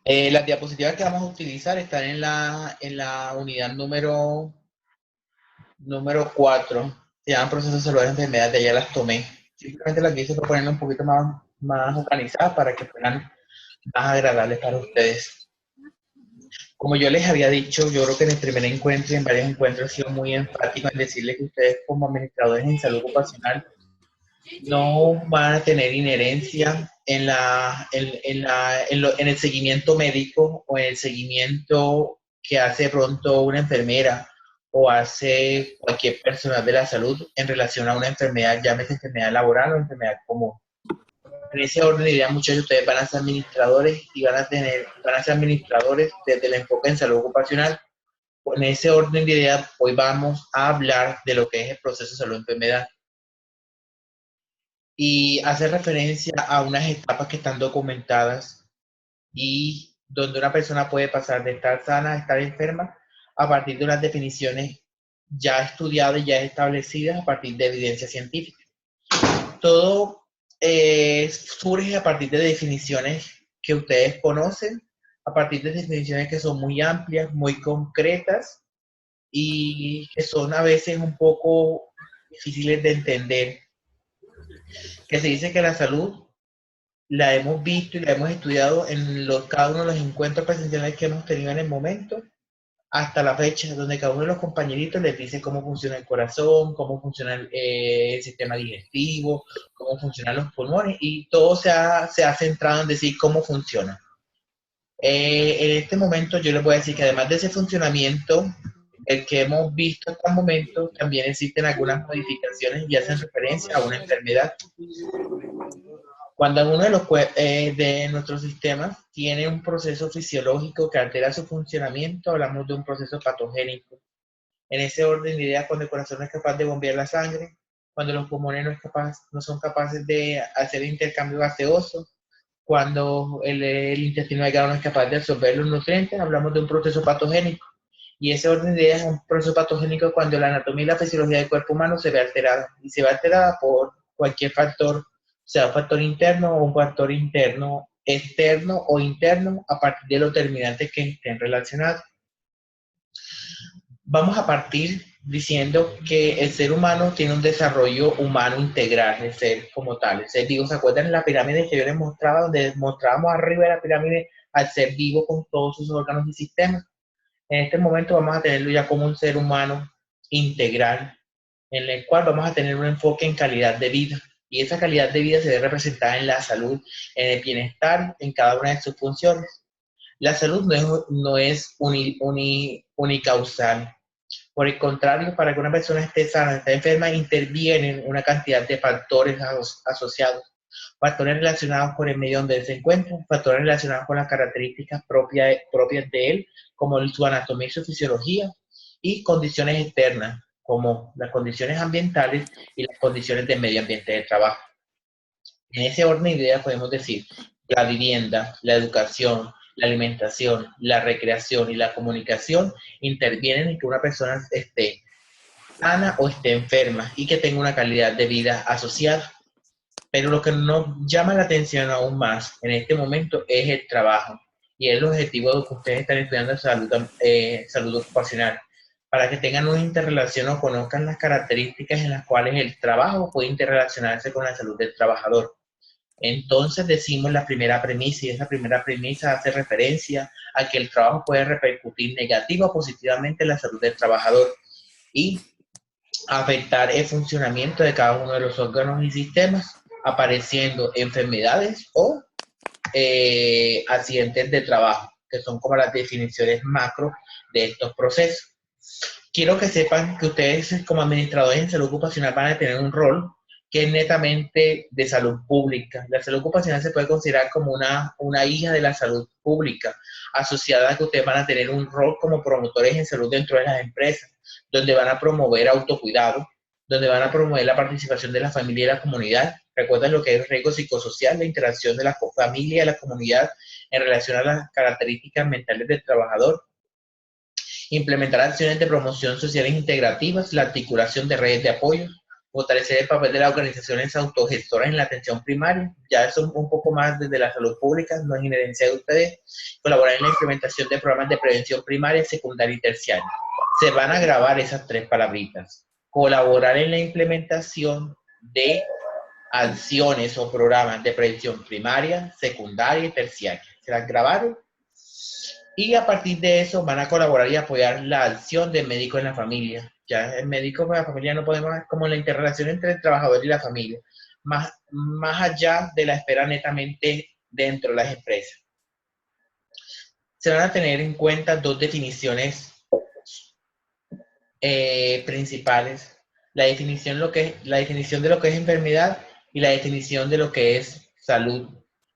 Las diapositivas que vamos a utilizar están en la unidad número 4. Se llaman procesos de salud de enfermedad, de allá las tomé. Simplemente las quise ponerlas un poquito más organizadas para que fueran más agradables para ustedes. Como yo les había dicho, yo creo que en el primer encuentro y en varios encuentros he sido muy enfático en decirles que ustedes como administradores en salud ocupacional no van a tener inherencia en el seguimiento médico o en el seguimiento que hace de pronto una enfermera o hace cualquier personal de la salud en relación a una enfermedad, llámese enfermedad laboral o enfermedad común. En ese orden de ideas, muchos de ustedes van a ser administradores y van a ser administradores desde el enfoque en salud ocupacional. En ese orden de ideas, hoy vamos a hablar de lo que es el proceso de salud-enfermedad y hace referencia a unas etapas que están documentadas y donde una persona puede pasar de estar sana a estar enferma a partir de unas definiciones ya estudiadas y ya establecidas a partir de evidencia científica. Todo surge a partir de definiciones que ustedes conocen, a partir de definiciones que son muy amplias, muy concretas y que son a veces un poco difíciles de entender. Que se dice que la salud la hemos visto y la hemos estudiado en cada uno de los encuentros presenciales que hemos tenido en el momento hasta la fecha, donde cada uno de los compañeritos les dice cómo funciona el corazón, cómo funciona el sistema digestivo, cómo funcionan los pulmones, y todo se ha centrado en decir cómo funciona. En este momento yo les voy a decir que además de ese funcionamiento, el que hemos visto hasta el momento, también existen algunas modificaciones y hacen referencia a una enfermedad. Cuando alguno de nuestros sistemas tiene un proceso fisiológico que altera su funcionamiento, hablamos de un proceso patogénico. En ese orden de ideas, cuando el corazón no es capaz de bombear la sangre, cuando los pulmones no son capaces de hacer intercambio gaseoso, cuando el intestino delgado no es capaz de absorber los nutrientes, hablamos de un proceso patogénico. Y ese orden de ideas es un proceso patogénico cuando la anatomía y la fisiología del cuerpo humano se ve alterada. Y se ve alterada por cualquier factor, sea un factor interno o un factor interno, externo o interno, a partir de los determinantes que estén relacionados. Vamos a partir diciendo que el ser humano tiene un desarrollo humano integral, el ser como tal. El ser vivo, ¿se acuerdan de la pirámide que yo les mostraba, donde mostrábamos arriba de la pirámide al ser vivo con todos sus órganos y sistemas? En este momento vamos a tenerlo ya como un ser humano integral, en el cual vamos a tener un enfoque en calidad de vida. Y esa calidad de vida se ve representada en la salud, en el bienestar, en cada una de sus funciones. La salud no es unicausal. Por el contrario, para que una persona esté sana, esté enferma, intervienen una cantidad de factores asociados. Factores relacionados con el medio donde él se encuentra, factores relacionados con las características propias de él, como su anatomía y su fisiología, y condiciones externas, como las condiciones ambientales y las condiciones del medio ambiente de trabajo. En ese orden de ideas podemos decir la vivienda, la educación, la alimentación, la recreación y la comunicación intervienen en que una persona esté sana o esté enferma y que tenga una calidad de vida asociada. Pero lo que nos llama la atención aún más en este momento es el trabajo y el objetivo de que ustedes están estudiando salud ocupacional, para que tengan una interrelación o conozcan las características en las cuales el trabajo puede interrelacionarse con la salud del trabajador. Entonces decimos la primera premisa, y esa primera premisa hace referencia a que el trabajo puede repercutir negativa o positivamente en la salud del trabajador y afectar el funcionamiento de cada uno de los órganos y sistemas, apareciendo enfermedades o accidentes de trabajo, que son como las definiciones macro de estos procesos. Quiero que sepan que ustedes como administradores en salud ocupacional van a tener un rol que es netamente de salud pública. La salud ocupacional se puede considerar como una hija de la salud pública, asociada a que ustedes van a tener un rol como promotores en salud dentro de las empresas, donde van a promover autocuidado, donde van a promover la participación de la familia y la comunidad. Recuerden lo que es el riesgo psicosocial, la interacción de la familia y la comunidad en relación a las características mentales del trabajador. Implementar acciones de promoción sociales integrativas, la articulación de redes de apoyo, Fortalecer el papel de las organizaciones autogestoras en la atención primaria, ya eso un poco más desde la salud pública, no es inherencia de ustedes. Colaborar en la implementación de programas de prevención primaria, secundaria y terciaria. Se van a grabar esas tres palabritas. Colaborar en la implementación de acciones o programas de prevención primaria, secundaria y terciaria. Se las grabaron y a partir de eso van a colaborar y apoyar la acción del médico en la familia. Ya el médico con la familia no podemos, como la interrelación entre el trabajador y la familia, más allá de la esfera netamente dentro de las empresas. Se van a tener en cuenta dos definiciones principales. La definición de lo que es enfermedad y la definición de lo que es salud.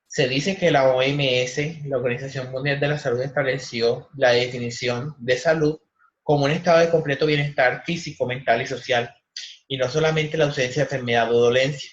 Se dice que la OMS, la Organización Mundial de la Salud, estableció la definición de salud como un estado de completo bienestar físico, mental y social, y no solamente la ausencia de enfermedad o dolencia.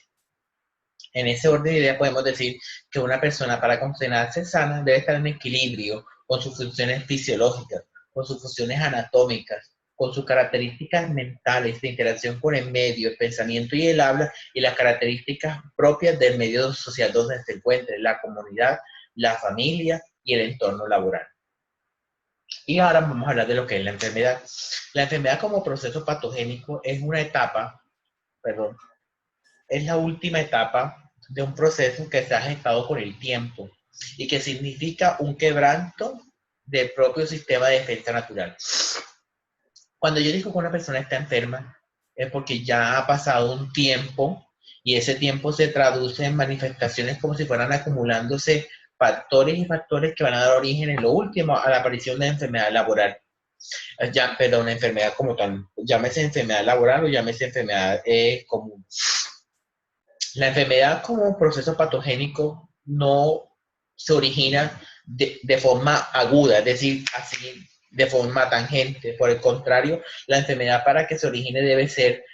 En ese orden de ideas podemos decir que una persona para considerarse sana debe estar en equilibrio con sus funciones fisiológicas, con sus funciones anatómicas, con sus características mentales de interacción con el medio, el pensamiento y el habla, y las características propias del medio social donde se encuentre, la comunidad, la familia y el entorno laboral. Y ahora vamos a hablar de lo que es la enfermedad. La enfermedad como proceso patogénico es una etapa, perdón, es la última etapa de un proceso que se ha gestado con el tiempo y que significa un quebranto del propio sistema de defensa natural. Cuando yo digo que una persona está enferma, es porque ya ha pasado un tiempo y ese tiempo se traduce en manifestaciones como si fueran acumulándose factores y factores que van a dar origen en lo último a la aparición de enfermedad laboral. Ya, perdón, una enfermedad como tal, llámese enfermedad laboral o llámese enfermedad común. La enfermedad como proceso patogénico no se origina de forma aguda, es decir, así de forma tangente. Por el contrario, la enfermedad para que se origine debe ser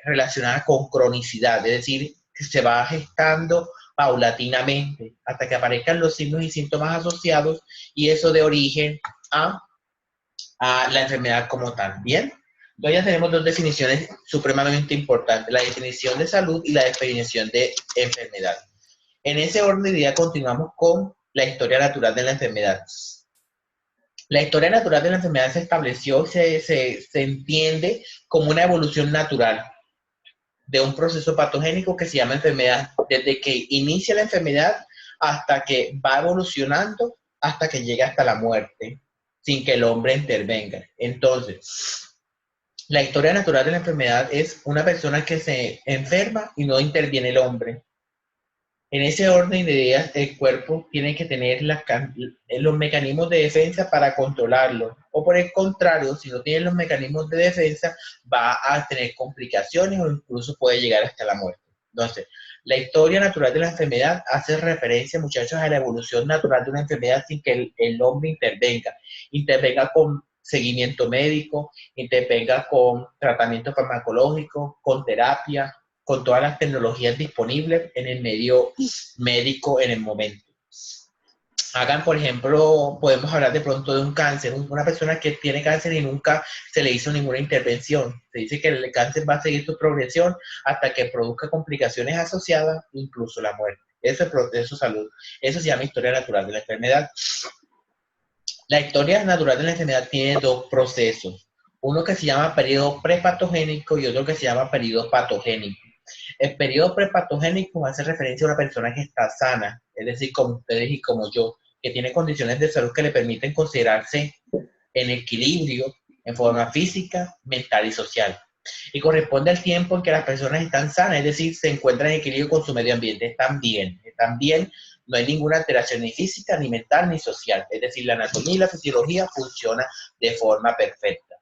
relacionada con cronicidad, es decir, que se va gestando paulatinamente hasta que aparezcan los signos y síntomas asociados y eso de origen a la enfermedad como tal. Bien, entonces ya tenemos dos definiciones supremamente importantes, la definición de salud y la definición de enfermedad. En ese orden de idea continuamos con la historia natural de la enfermedad. La historia natural de la enfermedad se estableció, se entiende como una evolución natural de un proceso patogénico que se llama enfermedad, desde que inicia la enfermedad hasta que va evolucionando, hasta que llega hasta la muerte, sin que el hombre intervenga. Entonces, la historia natural de la enfermedad es una persona que se enferma y no interviene el hombre. En ese orden de ideas, el cuerpo tiene que tener los mecanismos de defensa para controlarlo. O por el contrario, si no tiene los mecanismos de defensa, va a tener complicaciones o incluso puede llegar hasta la muerte. Entonces, la historia natural de la enfermedad hace referencia, muchachos, a la evolución natural de una enfermedad sin que el hombre intervenga. Intervenga con seguimiento médico, intervenga con tratamiento farmacológico, con terapia, con todas las tecnologías disponibles en el medio médico en el momento. Hagan, por ejemplo, podemos hablar de pronto de un cáncer, una persona que tiene cáncer y nunca se le hizo ninguna intervención. Se dice que el cáncer va a seguir su progresión hasta que produzca complicaciones asociadas, incluso la muerte. Eso es proceso de salud. Eso se llama historia natural de la enfermedad. La historia natural de la enfermedad tiene dos procesos. Uno que se llama periodo prepatogénico y otro que se llama periodo patogénico. El periodo prepatogénico hace referencia a una persona que está sana, es decir, como ustedes y como yo, que tiene condiciones de salud que le permiten considerarse en equilibrio en forma física, mental y social. Y corresponde al tiempo en que las personas están sanas, es decir, se encuentran en equilibrio con su medio ambiente, están bien, no hay ninguna alteración ni física, ni mental, ni social. Es decir, la anatomía y la fisiología funciona de forma perfecta.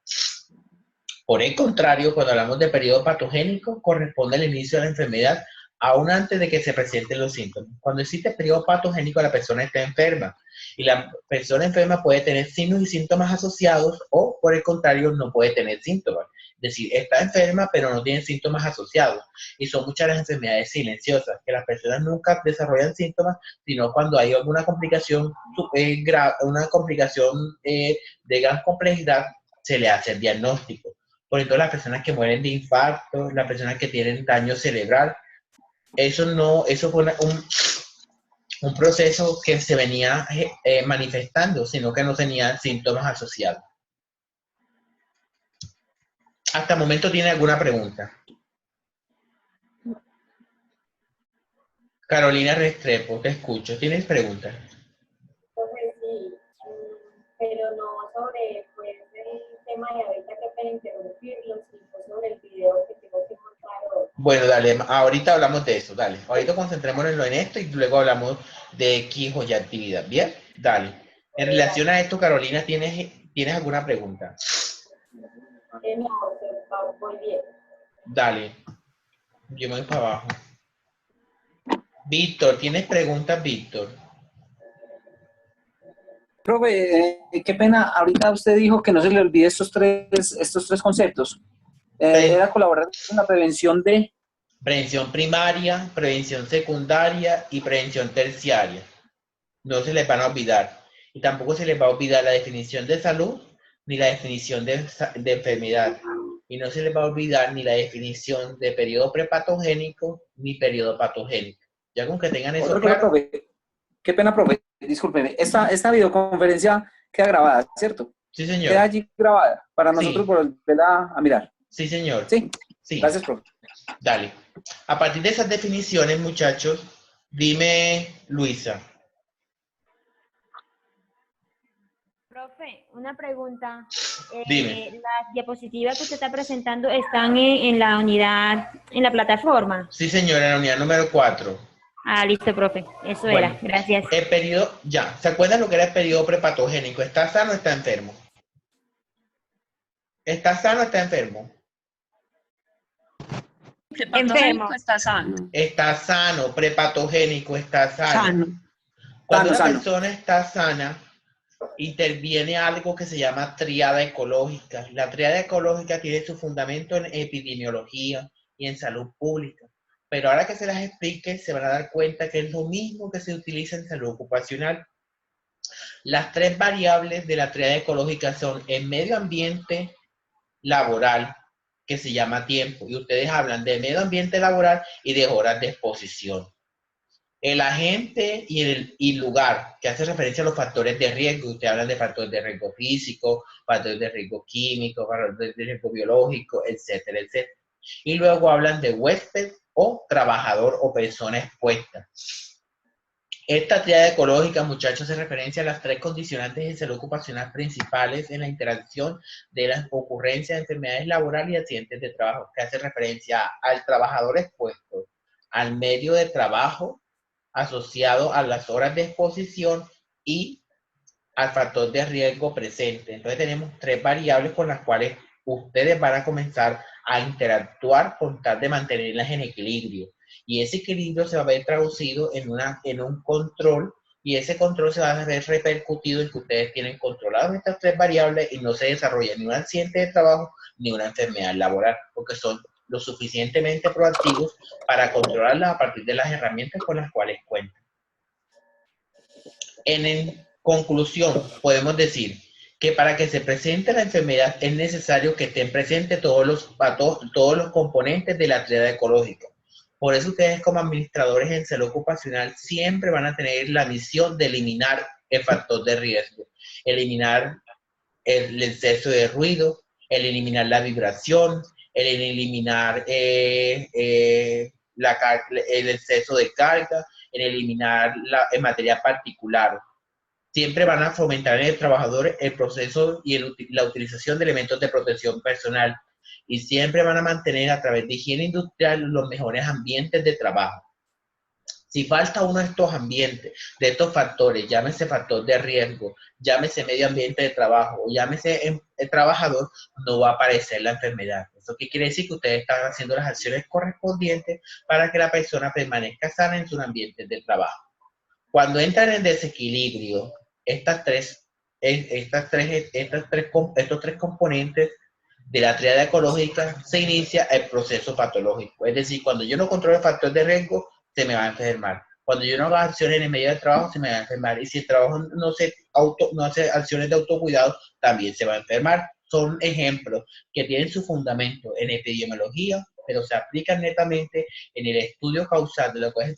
Por el contrario, cuando hablamos de periodo patogénico, corresponde al inicio de la enfermedad aún antes de que se presenten los síntomas. Cuando existe periodo patogénico, la persona está enferma y la persona enferma puede tener signos y síntomas asociados o, por el contrario, no puede tener síntomas. Es decir, está enferma pero no tiene síntomas asociados. Y son muchas las enfermedades silenciosas, que las personas nunca desarrollan síntomas, sino cuando hay alguna complicación, una complicación de gran complejidad, se le hace el diagnóstico. Por ejemplo, las personas que mueren de infarto, las personas que tienen daño cerebral. Eso fue un proceso que se venía manifestando, sino que no tenía síntomas asociados. ¿Hasta el momento tiene alguna pregunta? Carolina Restrepo, te escucho. ¿Tienes preguntas? Entonces, sí, pero no sobre pues, el tema de ahorita que pueden interrumpirlos, sino sobre el video que tengo que montar hoy. Bueno, dale, ahorita hablamos de eso, dale. Ahorita concentrémonos en esto y luego hablamos de X o Y actividad. ¿Bien? Dale. En relación a esto, Carolina, ¿tienes alguna pregunta? No, voy bien. Dale. Yo me voy para abajo. Víctor, ¿tienes preguntas, Víctor? Profe, qué pena, ahorita usted dijo que no se le olvide estos tres conceptos. Era colaborar con la prevención de... Prevención primaria, prevención secundaria y prevención terciaria. No se les van a olvidar. Y tampoco se les va a olvidar la definición de salud ni la definición de enfermedad. Y no se les va a olvidar ni la definición de periodo prepatogénico ni periodo patogénico. Ya con que tengan eso Otra cosa, claro. profe. Qué pena, profe. Discúlpeme. Esta videoconferencia queda grabada, ¿cierto? Sí, señor. Queda allí grabada para nosotros Sí. volver a mirar. Sí, señor. Sí. Sí. Gracias, profe. Dale. A partir de esas definiciones, muchachos, dime, Luisa. Profe, una pregunta. Dime. Las diapositivas que usted está presentando están en la unidad, en la plataforma. Sí, señora, en la unidad número 4. Ah, listo, profe. Eso Bueno, era. Gracias. El periodo, ya, ¿se acuerdan lo que era el periodo prepatogénico? ¿Está sano o está enfermo? ¿Está sano o está enfermo? Enfermo. Está sano. Está sano, prepatogénico, está sano. Sano. Cuando Sano, una persona está sana, interviene algo que se llama tríada ecológica. La tríada ecológica tiene su fundamento en epidemiología y en salud pública. Pero ahora que se las explique, se van a dar cuenta que es lo mismo que se utiliza en salud ocupacional. Las tres variables de la tríada ecológica son el medio ambiente laboral, que se llama tiempo, y ustedes hablan de medio ambiente laboral y de horas de exposición. El agente y el lugar, que hace referencia a los factores de riesgo. Ustedes hablan de factores de riesgo físico, factores de riesgo químico, factores de riesgo biológico, etcétera, etcétera. Y luego hablan de huésped o trabajador o persona expuesta. Esta tríada ecológica, muchachos, hace referencia a las tres condicionantes de salud ocupacional principales en la interacción de las ocurrencias de enfermedades laborales y accidentes de trabajo, que hace referencia al trabajador expuesto, al medio de trabajo asociado a las horas de exposición y al factor de riesgo presente. Entonces tenemos tres variables con las cuales ustedes van a comenzar a interactuar con tal de mantenerlas en equilibrio. Y ese equilibrio se va a ver traducido en un control, y ese control se va a ver repercutido en que ustedes tienen controladas estas tres variables y no se desarrolla ni un accidente de trabajo ni una enfermedad laboral, porque son lo suficientemente proactivos para controlarlas a partir de las herramientas con las cuales cuentan. En conclusión, podemos decir que para que se presente la enfermedad es necesario que estén presentes todos los componentes de la tríada ecológica. Por eso ustedes como administradores en salud ocupacional siempre van a tener la misión de eliminar el factor de riesgo, eliminar el exceso de ruido, el eliminar la vibración, el eliminar el exceso de carga, el eliminar en materia particular. Siempre van a fomentar en el trabajador el proceso y la utilización de elementos de protección personal, y siempre van a mantener a través de higiene industrial los mejores ambientes de trabajo. Si falta uno de estos ambientes, de estos factores, llámese factor de riesgo, llámese medio ambiente de trabajo o llámese el trabajador, no va a aparecer la enfermedad. ¿Eso qué quiere decir? Que ustedes están haciendo las acciones correspondientes para que la persona permanezca sana en sus ambientes de trabajo. Cuando entran en desequilibrio estos tres componentes de la tríada ecológica, se inicia el proceso patológico. Es decir, cuando yo no controlo el factor de riesgo, se me va a enfermar. Cuando yo no hago acciones en el medio del trabajo, se me va a enfermar. Y si el trabajo no hace acciones de autocuidado, también se va a enfermar. son ejemplos que tienen su fundamento en epidemiología, pero se aplican netamente en el estudio causal de lo que es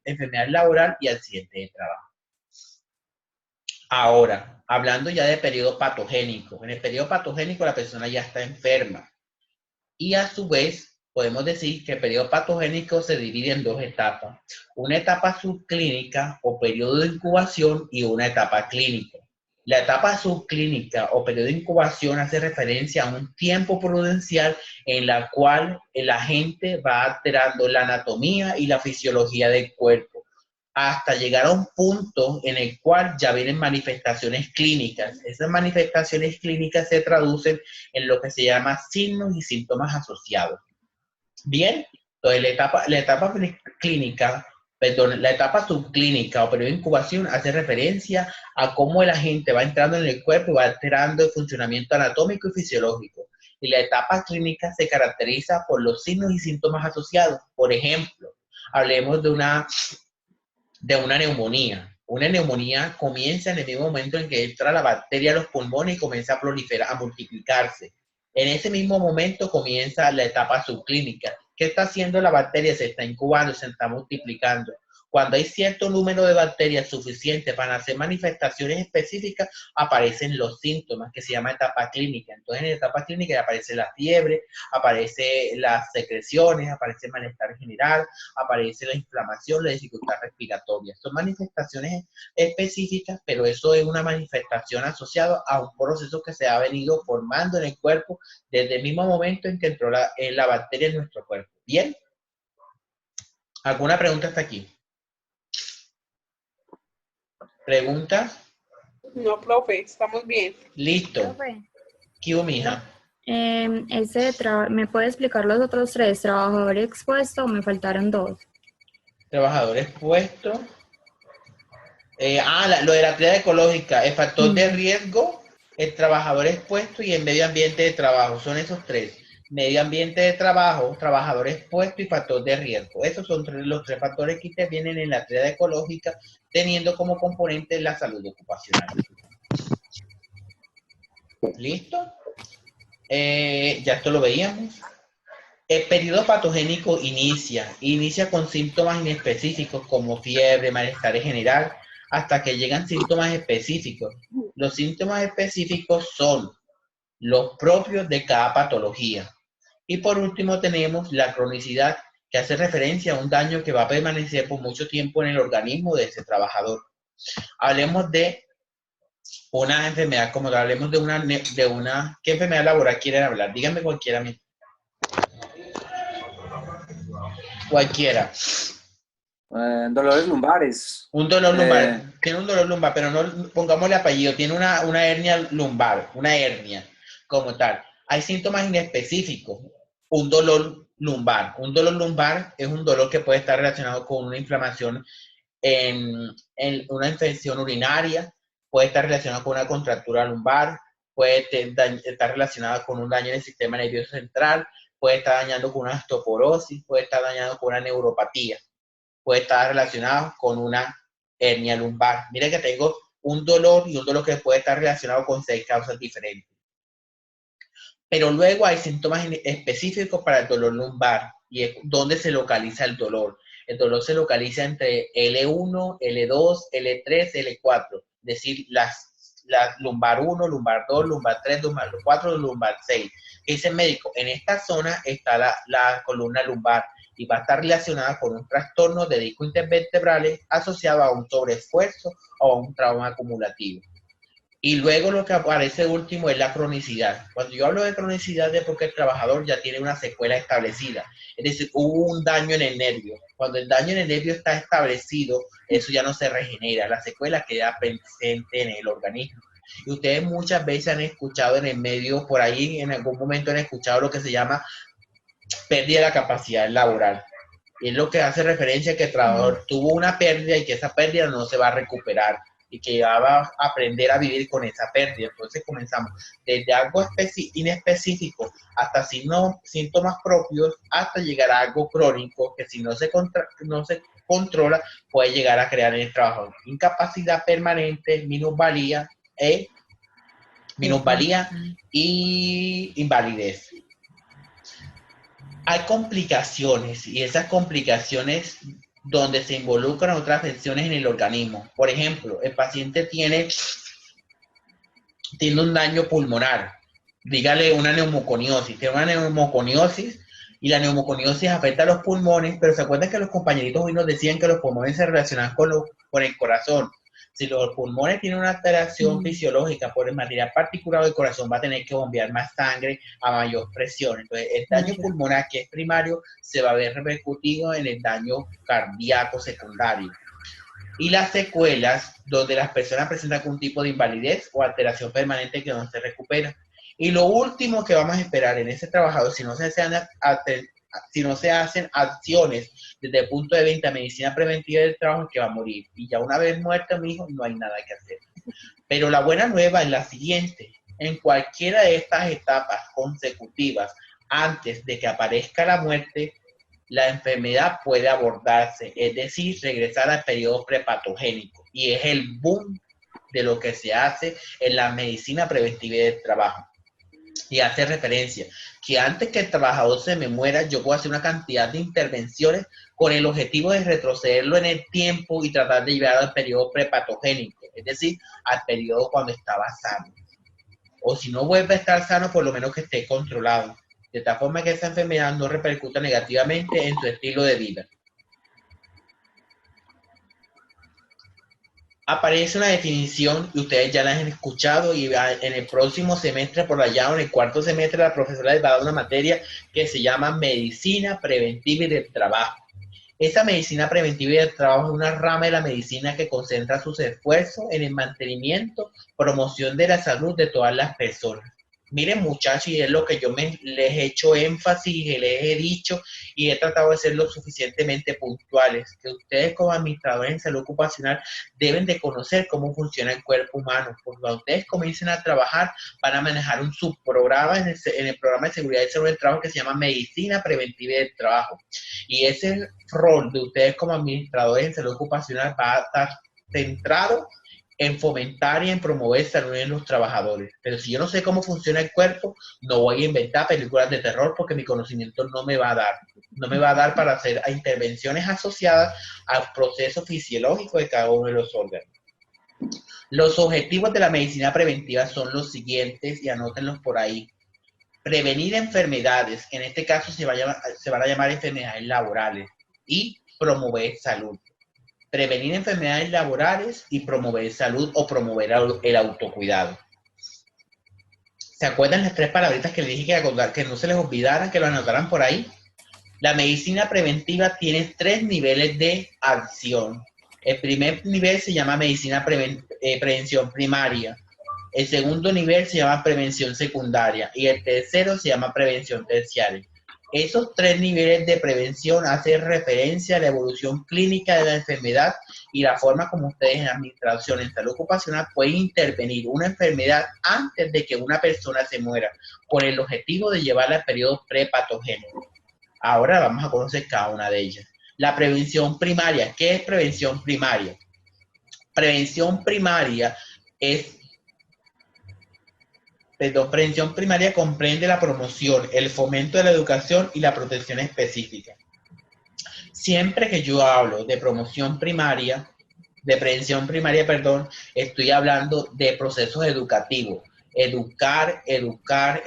enfermedad laboral y accidente de trabajo. Ahora, hablando ya de periodo patogénico. En el periodo patogénico la persona ya está enferma. Y a su vez, podemos decir que el periodo patogénico se divide en dos etapas. Una etapa subclínica o periodo de incubación y una etapa clínica. La etapa subclínica o periodo de incubación hace referencia a un tiempo prudencial en la cual el agente va alterando la anatomía y la fisiología del cuerpo, hasta llegar a un punto en el cual ya vienen manifestaciones clínicas. Esas manifestaciones clínicas se traducen en lo que se llama signos y síntomas asociados. Bien, entonces la etapa clínica, perdón, la etapa subclínica o periodo de incubación hace referencia a cómo el agente va entrando en el cuerpo y va alterando el funcionamiento anatómico y fisiológico. Y la etapa clínica se caracteriza por los signos y síntomas asociados. Por ejemplo, hablemos de una neumonía. Una neumonía comienza en el mismo momento en que entra la bacteria a los pulmones y comienza a proliferar, a multiplicarse. En ese mismo momento comienza la etapa subclínica. ¿Qué está haciendo la bacteria? Se está incubando, se está multiplicando. Cuando hay cierto número de bacterias suficiente para hacer manifestaciones específicas, aparecen los síntomas, que se llama etapa clínica. Entonces, en la etapa clínica aparece la fiebre, aparece las secreciones, aparece el malestar general, aparece la inflamación, la dificultad respiratoria. Son manifestaciones específicas, pero eso es una manifestación asociada a un proceso que se ha venido formando en el cuerpo desde el mismo momento en que entró la bacteria en nuestro cuerpo. ¿Bien? ¿Alguna pregunta hasta aquí? ¿Preguntas? No, profe, estamos bien. Listo. Profe, ¿Qué hubo, mija? ¿me puede explicar los otros tres? ¿Trabajador expuesto o me faltaron dos? Trabajador expuesto. Lo de la actividad ecológica, el factor de riesgo, el trabajador expuesto y el medio ambiente de trabajo. Son esos tres. Medio ambiente de trabajo, trabajador expuesto y factor de riesgo. Esos son los tres factores que intervienen en la actividad ecológica, teniendo como componente la salud ocupacional. ¿Listo? Ya esto lo veíamos. El periodo patogénico inicia con síntomas inespecíficos como fiebre, malestar general, hasta que llegan síntomas específicos. Los síntomas específicos son los propios de cada patología. Y por último tenemos la cronicidad, que hace referencia a un daño que va a permanecer por mucho tiempo en el organismo de ese trabajador. Hablemos de una enfermedad como tal, hablemos de una, ¿qué enfermedad laboral quieren hablar? Díganme cualquiera. Cualquiera. Dolores lumbares. Un dolor lumbar. Tiene un dolor lumbar, pero no pongámosle apellido. Tiene una hernia lumbar, una hernia como tal. Hay síntomas inespecíficos. Un dolor lumbar. Un dolor lumbar es un dolor que puede estar relacionado con una inflamación en una infección urinaria, puede estar relacionado con una contractura lumbar, puede estar relacionado con un daño en el sistema nervioso central, puede estar dañando con una osteoporosis, puede estar dañado con una neuropatía, puede estar relacionado con una hernia lumbar. Mira que tengo un dolor y un dolor que puede estar relacionado con 6 causas diferentes. Pero luego hay síntomas específicos para el dolor lumbar y es donde se localiza el dolor. El dolor se localiza entre L1, L2, L3, L4, es decir, la lumbar 1, lumbar 2, lumbar 3, lumbar 4, lumbar 6. Dice el médico, en esta zona está la columna lumbar y va a estar relacionada con un trastorno de discos intervertebrales asociado a un sobreesfuerzo o a un trauma acumulativo. Y luego lo que aparece último es la cronicidad. Cuando yo hablo de cronicidad es porque el trabajador ya tiene una secuela establecida. Es decir, hubo un daño en el nervio. Cuando el daño en el nervio está establecido, eso ya no se regenera. La secuela queda presente en el organismo. Y ustedes muchas veces han escuchado en el medio, por ahí en algún momento han escuchado lo que se llama pérdida de la capacidad laboral. Y es lo que hace referencia a que el trabajador tuvo una pérdida y que esa pérdida no se va a recuperar. Y que ya va a aprender a vivir con esa pérdida. Entonces comenzamos desde algo inespecífico hasta síntomas propios, hasta llegar a algo crónico que si no se controla puede llegar a crear en el trabajo incapacidad permanente, minusvalía e minusvalía y invalidez. Hay complicaciones y esas complicaciones donde se involucran otras funciones en el organismo. Por ejemplo, el paciente tiene un daño pulmonar, dígale una neumoconiosis, tiene una neumoconiosis y la neumoconiosis afecta a los pulmones, pero se acuerdan que los compañeritos hoy nos decían que los pulmones se relacionan con el corazón. Si los pulmones tienen una alteración fisiológica por el material particulado, el corazón va a tener que bombear más sangre a mayor presión. Entonces, el daño pulmonar, que es primario, se va a ver repercutido en el daño cardíaco secundario. Y las secuelas, donde las personas presentan algún tipo de invalidez o alteración permanente que no se recupera. Y lo último que vamos a esperar en ese trabajador, si no se hacen acciones desde el punto de vista de medicina preventiva del trabajo, es que va a morir. Y ya una vez muerto mi hijo, no hay nada que hacer. Pero la buena nueva es la siguiente. En cualquiera de estas etapas consecutivas, antes de que aparezca la muerte, la enfermedad puede abordarse, es decir, regresar al periodo prepatogénico. Y es el boom de lo que se hace en la medicina preventiva del trabajo. Y hace referencia que antes que el trabajador se me muera, yo puedo hacer una cantidad de intervenciones con el objetivo de retrocederlo en el tiempo y tratar de llevar al periodo prepatogénico, es decir, al periodo cuando estaba sano. O si no vuelve a estar sano, por lo menos que esté controlado, de tal forma que esa enfermedad no repercuta negativamente en su estilo de vida. Aparece una definición y ustedes ya la han escuchado, y en el próximo semestre, por allá, o en el cuarto semestre, la profesora les va a dar una materia que se llama Medicina Preventiva y del Trabajo. Esa medicina preventiva y del trabajo es una rama de la medicina que concentra sus esfuerzos en el mantenimiento, promoción de la salud de todas las personas. Miren, muchachos, y es lo que yo les he hecho énfasis y les he dicho, y he tratado de ser lo suficientemente puntuales, que ustedes como administradores en salud ocupacional deben de conocer cómo funciona el cuerpo humano, porque cuando ustedes comiencen a trabajar, van a manejar un subprograma en el programa de seguridad y salud del trabajo que se llama Medicina Preventiva del Trabajo. Y ese rol de ustedes como administradores en salud ocupacional va a estar centrado en fomentar y en promover salud en los trabajadores. Pero si yo no sé cómo funciona el cuerpo, no voy a inventar películas de terror porque mi conocimiento no me va a dar. No me va a dar para hacer intervenciones asociadas al proceso fisiológico de cada uno de los órganos. Los objetivos de la medicina preventiva son los siguientes y anótenlos por ahí. Prevenir enfermedades, en este caso se van a llamar enfermedades laborales, y promover salud. Prevenir enfermedades laborales y promover salud o promover el autocuidado. ¿Se acuerdan las tres palabritas que les dije que no se les olvidaran, que lo anotaran por ahí? La medicina preventiva tiene 3 niveles de acción. El primer nivel se llama medicina prevención primaria. El segundo nivel se llama prevención secundaria. Y el tercero se llama prevención terciaria. Esos 3 niveles de prevención hacen referencia a la evolución clínica de la enfermedad y la forma como ustedes en administración en salud ocupacional pueden intervenir una enfermedad antes de que una persona se muera, con el objetivo de llevarla al periodo prepatogénico. Ahora vamos a conocer cada una de ellas. La prevención primaria. ¿Qué es prevención primaria? Prevención primaria prevención primaria comprende la promoción, el fomento de la educación y la protección específica. Siempre que yo hablo de promoción primaria, de prevención primaria, estoy hablando de procesos educativos. Educar y educar.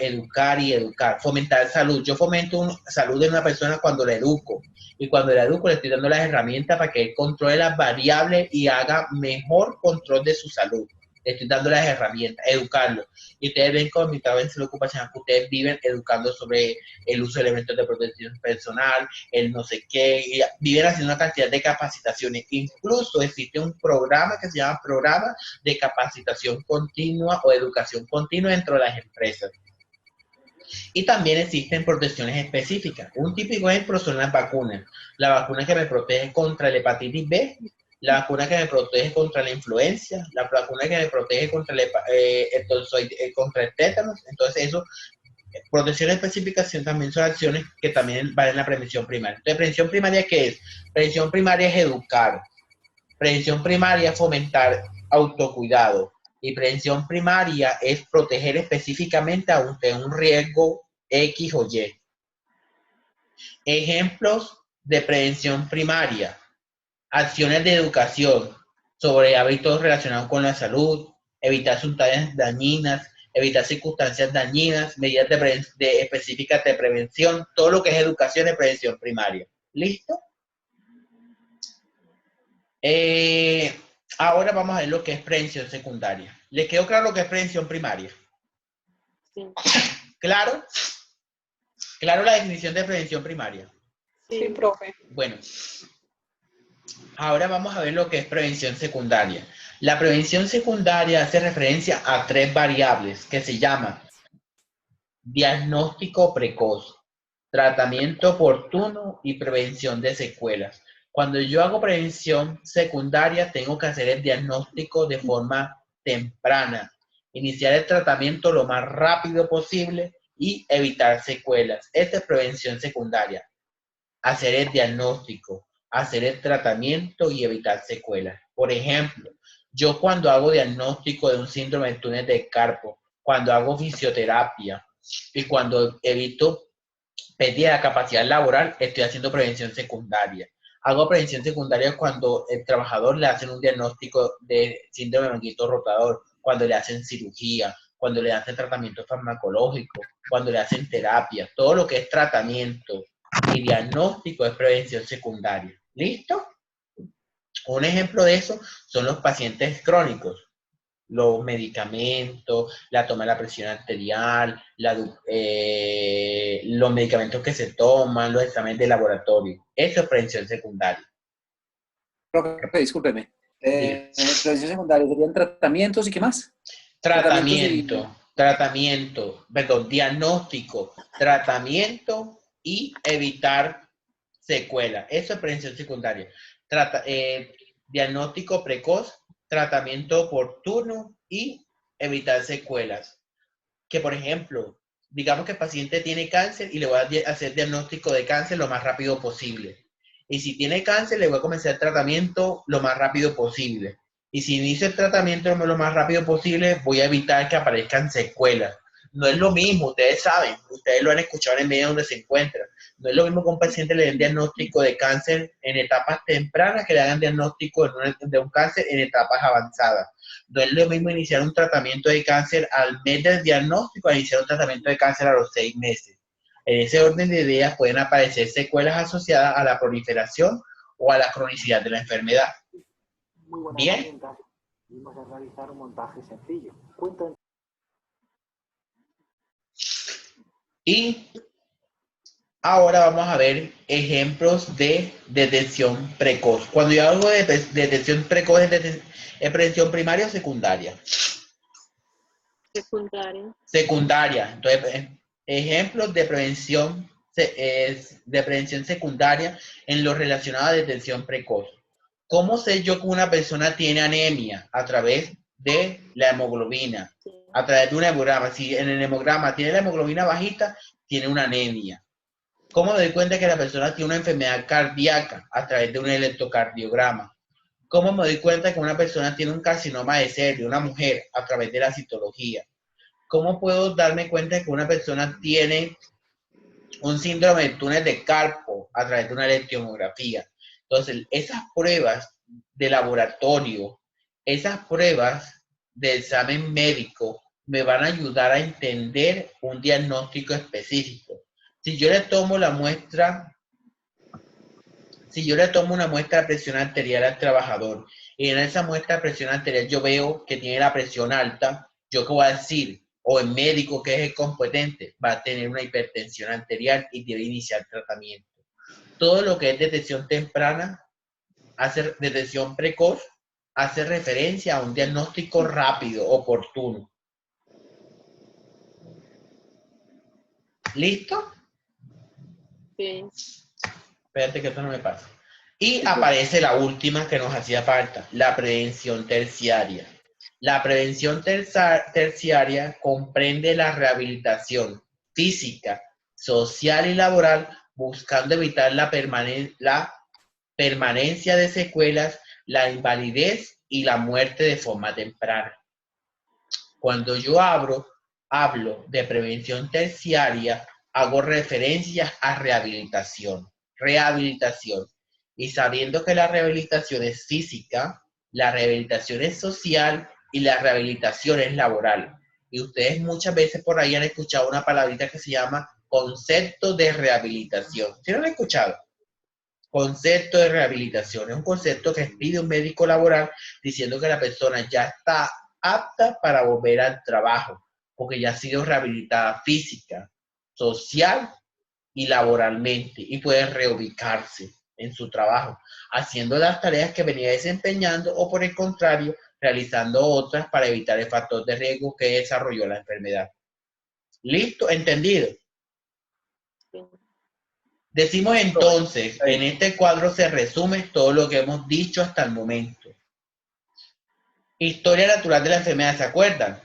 Fomentar salud. Yo fomento salud de una persona cuando la educo. Y cuando la educo le estoy dando las herramientas para que él controle las variables y haga mejor control de su salud. Le estoy dando las herramientas, educarlo. Y ustedes ven con mi trabajo en salud ocupacional que ustedes viven educando sobre el uso de elementos de protección personal, el no sé qué, y viven haciendo una cantidad de capacitaciones. Incluso existe un programa que se llama Programa de Capacitación Continua o Educación Continua dentro de las empresas. Y también existen protecciones específicas. Un típico ejemplo son las vacunas. La vacuna que me protege contra la hepatitis B, la vacuna que me protege contra la influenza, la vacuna que me protege contra el tétanos. Entonces, eso, protección específica también son acciones que también van en la prevención primaria. Entonces, prevención primaria, ¿qué es? Prevención primaria es educar. Prevención primaria es fomentar autocuidado. Y prevención primaria es proteger específicamente ante un riesgo X o Y. Ejemplos de prevención primaria. Acciones de educación sobre hábitos relacionados con la salud, evitar sustancias dañinas, evitar circunstancias dañinas, medidas específicas de prevención, todo lo que es educación de prevención primaria. ¿Listo? Ahora vamos a ver lo que es prevención secundaria. ¿Les quedó claro lo que es prevención primaria? Sí. ¿Claro? ¿Claro la definición de prevención primaria? Sí, profe. Bueno, ahora vamos a ver lo que es prevención secundaria. La prevención secundaria hace referencia a 3 variables que se llaman diagnóstico precoz, tratamiento oportuno y prevención de secuelas. Cuando yo hago prevención secundaria, tengo que hacer el diagnóstico de forma temprana, iniciar el tratamiento lo más rápido posible y evitar secuelas. Esta es prevención secundaria. Hacer el diagnóstico, hacer el tratamiento y evitar secuelas. Por ejemplo, yo cuando hago diagnóstico de un síndrome de túnel de carpo, cuando hago fisioterapia y cuando evito pérdida de capacidad laboral, estoy haciendo prevención secundaria. Hago prevención secundaria cuando el trabajador le hacen un diagnóstico de síndrome de manguito rotador, cuando le hacen cirugía, cuando le hacen tratamiento farmacológico, cuando le hacen terapia. Todo lo que es tratamiento y diagnóstico es prevención secundaria. ¿Listo? Un ejemplo de eso son los pacientes crónicos. Los medicamentos, la toma de la presión arterial, los medicamentos que se toman, los exámenes de laboratorio. Eso es prevención secundaria. Profe, discúlpeme. Diga. Prevención secundaria serían tratamientos y qué más. Diagnóstico, tratamiento y evitar secuelas. Eso es prevención secundaria. Diagnóstico precoz, tratamiento oportuno y evitar secuelas. Que, por ejemplo, digamos que el paciente tiene cáncer y le voy a hacer diagnóstico de cáncer lo más rápido posible. Y si tiene cáncer, le voy a comenzar el tratamiento lo más rápido posible. Y si inicio el tratamiento lo más rápido posible, voy a evitar que aparezcan secuelas. No es lo mismo, ustedes saben, ustedes lo han escuchado en el medio donde se encuentran. No es lo mismo que un paciente le den diagnóstico de cáncer en etapas tempranas que le hagan diagnóstico de un cáncer en etapas avanzadas. No es lo mismo iniciar un tratamiento de cáncer al mes del diagnóstico a iniciar un tratamiento de cáncer a los 6 meses. En ese orden de ideas pueden aparecer secuelas asociadas a la proliferación o a la cronicidad de la enfermedad. Muy buena Bien. herramienta. Vamos a realizar un montaje sencillo. Cuenta. Y ahora vamos a ver ejemplos de detección precoz. Cuando yo hablo de detección precoz, ¿es prevención primaria o secundaria? Secundaria. Secundaria. Entonces, ejemplos de prevención secundaria en lo relacionado a detección precoz. ¿Cómo sé yo que una persona tiene anemia? A través de la hemoglobina, a través de un hemograma. Si en el hemograma tiene la hemoglobina bajita, tiene una anemia. ¿Cómo me doy cuenta que la persona tiene una enfermedad cardíaca? A través de un electrocardiograma. ¿Cómo me doy cuenta que una persona tiene un carcinoma de cervix, una mujer? A través de la citología. ¿Cómo puedo darme cuenta de que una persona tiene un síndrome de túnel de carpo? A través de una electromiografía. Entonces, esas pruebas de laboratorio, esas pruebas de examen médico, me van a ayudar a entender un diagnóstico específico. Si yo le tomo una muestra de presión arterial al trabajador y en esa muestra de presión arterial yo veo que tiene la presión alta, ¿yo qué voy a decir? O el médico, que es el competente, va a tener una hipertensión arterial y debe iniciar tratamiento. Todo lo que es detección temprana, detección precoz, hace referencia a un diagnóstico rápido, oportuno. ¿Listo? Sí. Espérate que esto no me pasa. Y aparece la última que nos hacía falta, la prevención terciaria. La prevención terciaria comprende la rehabilitación física, social y laboral, buscando evitar la permanencia de secuelas, la invalidez y la muerte de forma temprana. Cuando yo hablo de prevención terciaria, hago referencia a rehabilitación. Rehabilitación. Y sabiendo que la rehabilitación es física, la rehabilitación es social y la rehabilitación es laboral. Y ustedes muchas veces por ahí han escuchado una palabrita que se llama concepto de rehabilitación. ¿Sí lo han escuchado? Concepto de rehabilitación. Es un concepto que pide un médico laboral diciendo que la persona ya está apta para volver al trabajo, porque ya ha sido rehabilitada física, social y laboralmente, y puede reubicarse en su trabajo, haciendo las tareas que venía desempeñando o por el contrario, realizando otras para evitar el factor de riesgo que desarrolló la enfermedad. ¿Listo? ¿Entendido? Decimos entonces, en este cuadro se resume todo lo que hemos dicho hasta el momento. Historia natural de la enfermedad, ¿se acuerdan?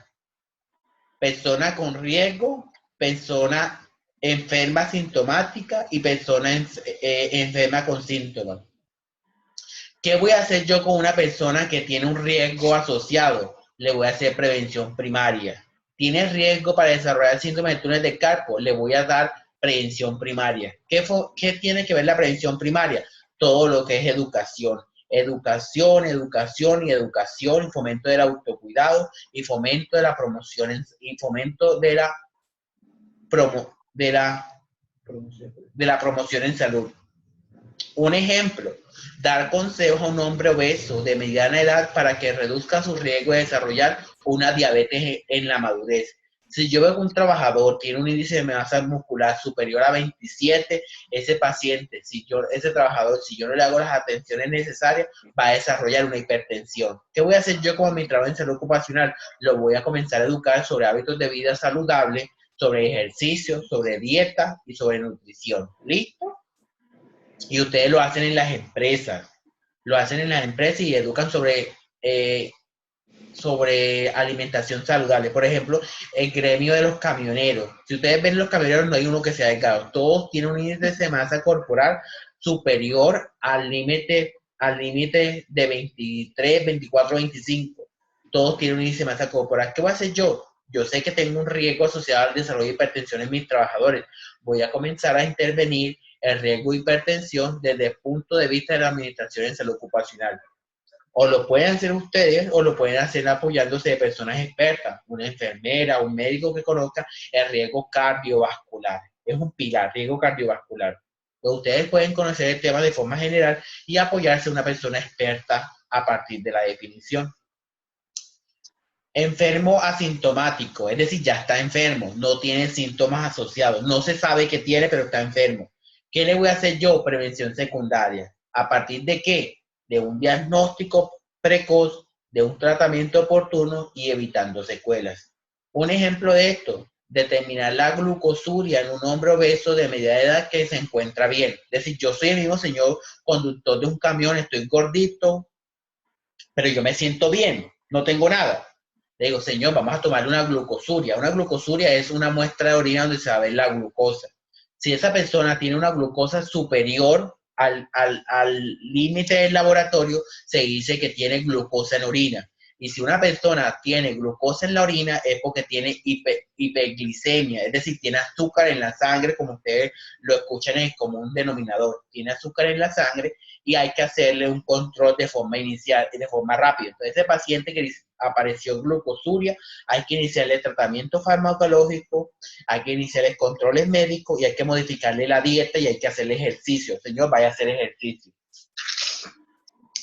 Persona con riesgo, persona enferma sintomática y persona enferma con síntomas. ¿Qué voy a hacer yo con una persona que tiene un riesgo asociado? Le voy a hacer prevención primaria. ¿Tiene riesgo para desarrollar síntomas de túnel de carpo? Le voy a dar prevención primaria. ¿Qué tiene que ver la prevención primaria? Todo lo que es educación. Educación, educación y educación, y fomento del autocuidado, y fomento de la promoción, y fomento de la promoción en salud. Un ejemplo, dar consejos a un hombre obeso de mediana edad para que reduzca su riesgo de desarrollar una diabetes en la madurez. Si yo veo que un trabajador tiene un índice de masa muscular superior a 27, ese paciente, ese trabajador, si yo no le hago las atenciones necesarias, va a desarrollar una hipertensión. ¿Qué voy a hacer yo como administrador en salud ocupacional? Lo voy a comenzar a educar sobre hábitos de vida saludables, sobre ejercicio, sobre dieta y sobre nutrición. ¿Listo? Y ustedes lo hacen en las empresas. Lo hacen en las empresas y educan sobre alimentación saludable. Por ejemplo, el gremio de los camioneros. Si ustedes ven los camioneros, no hay uno que sea delgado. Todos tienen un índice de masa corporal superior al límite de 23, 24, 25. Todos tienen un índice de masa corporal. ¿Qué voy a hacer yo? Yo sé que tengo un riesgo asociado al desarrollo de hipertensión en mis trabajadores. Voy a comenzar a intervenir el riesgo de hipertensión desde el punto de vista de la administración en salud ocupacional. O lo pueden hacer ustedes o lo pueden hacer apoyándose de personas expertas, una enfermera, un médico que conozca el riesgo cardiovascular. Es un pilar, riesgo cardiovascular. Entonces, ustedes pueden conocer el tema de forma general y apoyarse a una persona experta a partir de la definición. Enfermo asintomático, es decir, ya está enfermo, no tiene síntomas asociados, no se sabe qué tiene, pero está enfermo. ¿Qué le voy a hacer yo? Prevención secundaria. ¿A partir de qué? De un diagnóstico precoz, de un tratamiento oportuno y evitando secuelas. Un ejemplo de esto, determinar la glucosuria en un hombre obeso de media edad que se encuentra bien. Es decir, yo soy el mismo señor conductor de un camión, estoy gordito, pero yo me siento bien, no tengo nada. Le digo, señor, vamos a tomar una glucosuria. Una glucosuria es una muestra de orina donde se va a ver la glucosa. Si esa persona tiene una glucosa superior al límite del laboratorio, se dice que tiene glucosa en orina. Y si una persona tiene glucosa en la orina es porque tiene hiperglicemia, es decir, tiene azúcar en la sangre, como ustedes lo escuchan en el común denominador. Tiene azúcar en la sangre y hay que hacerle un control de forma inicial, de forma rápida. Entonces, ese paciente que apareció glucosuria, hay que iniciarle tratamiento farmacológico, hay que iniciarle controles médicos y hay que modificarle la dieta y hay que hacerle ejercicio. Señor, vaya a hacer ejercicio.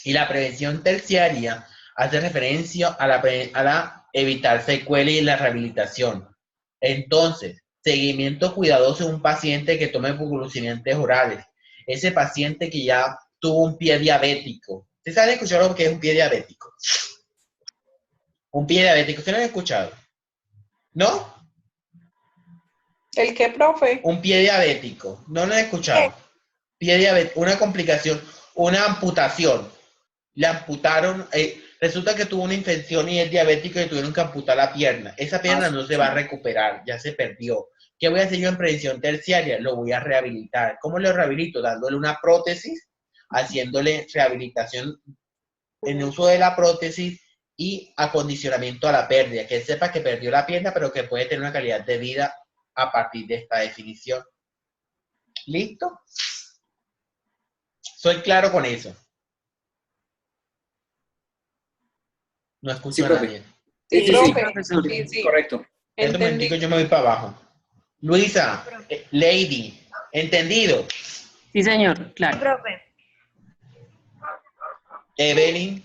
Y la prevención terciaria hace referencia a la evitar secuelas y la rehabilitación. Entonces, seguimiento cuidadoso de un paciente que tome glucosidentes orales. Ese paciente que ya tuvo un pie diabético. ¿Ustedes han escuchado lo que es un pie diabético? Un pie diabético, ¿ustedes lo han escuchado? ¿No? ¿El qué, profe? Un pie diabético, no lo he escuchado. Pie diabético, una complicación, una amputación. Le amputaron, resulta que tuvo una infección y es diabético y le tuvieron que amputar la pierna. Esa pierna no se va a recuperar, ya se perdió. ¿Qué voy a hacer yo en prevención terciaria? Lo voy a rehabilitar. ¿Cómo lo rehabilito? Dándole una prótesis, haciéndole rehabilitación en uso de la prótesis y acondicionamiento a la pérdida, que él sepa que perdió la pierna, pero que puede tener una calidad de vida a partir de esta definición. ¿Listo? Soy claro con eso. No escucho Sí, a profe. nadie. Sí, Profe, profesor. sí. Correcto. En un momentico yo me voy para abajo. Luisa, Lady, ¿entendido? Sí, señor, claro. Profe. Evelyn,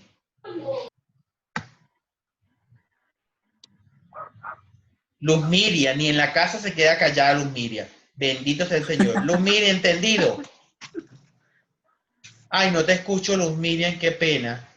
Luz Miriam, ni en la casa se queda callada Luz Miriam. Bendito sea el Señor. Luz Miriam, ¿entendido? Ay, no te escucho, Luz Miriam, qué pena.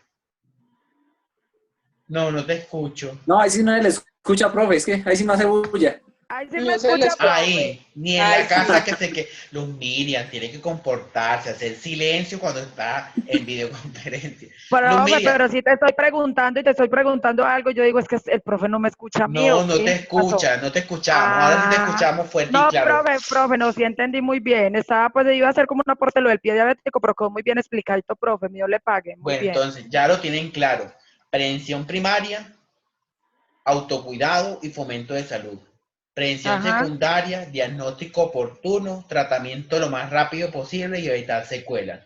No, no te escucho. No, ahí sí no se le escucha, profe, es que ahí sí no hace bulla. Ahí sí No me se le escucha, escucha. profe. Ahí, ni en Ay, la casa que se quede. Luz Miriam tiene que comportarse, hacer silencio cuando está en videoconferencia. Luz Profe, Miriam, pero si te estoy preguntando y te estoy preguntando algo, yo digo, es que el profe no me escucha a mí, no, ¿o no te qué pasó? escucha, no te escuchamos. Ahora sí te escuchamos fuerte y No, claro. profe, no, sí entendí muy bien. Estaba, pues, iba a hacer como un aporte lo del pie diabético, pero quedó muy bien explicadito, profe, mío le pague, muy Bueno, bien. entonces ya lo tienen claro. Prevención primaria, autocuidado y fomento de salud. Prevención Ajá. secundaria, diagnóstico oportuno, tratamiento lo más rápido posible y evitar secuelas.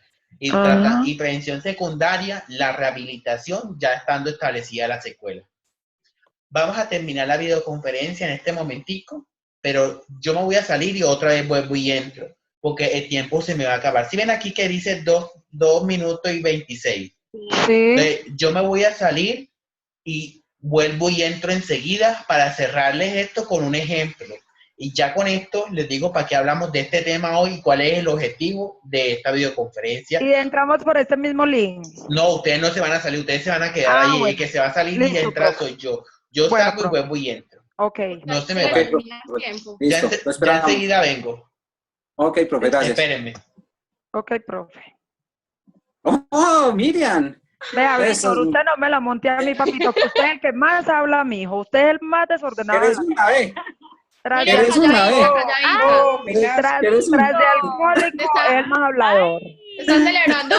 Ajá. Y prevención secundaria, la rehabilitación ya estando establecida la secuela. Vamos a terminar la videoconferencia en este momentico, pero yo me voy a salir y otra vez vuelvo y entro, porque el tiempo se me va a acabar. Si ven aquí que dice 2 minutos y 26. Sí. Entonces, yo me voy a salir y vuelvo y entro enseguida para cerrarles esto con un ejemplo. Y ya con esto les digo para qué hablamos de este tema hoy y cuál es el objetivo de esta videoconferencia. Y entramos por este mismo link. No, ustedes no se van a salir, ustedes se van a quedar ahí. Bueno. El que se va a salir y Listo, entra profe. soy yo. Yo Bueno, salgo y profe. vuelvo y entro. Ok. No se me le vayan. termina el tiempo. Ya, Listo, lo ya esperamos. enseguida vengo. Ok, profe, gracias. Espérenme. Ok, profe. Oh, Miriam. Vea, Eso Víctor, es- usted no me la monte a mi papito, que usted es el que más habla, mijo. Usted es el más desordenado. ¿Quieres una vez? Tras Mira, de, ¿Quieres una vez? calladita. Oh, mira. tras ¿Quieres una? de alcohólico, es el más hablador. Está celebrando,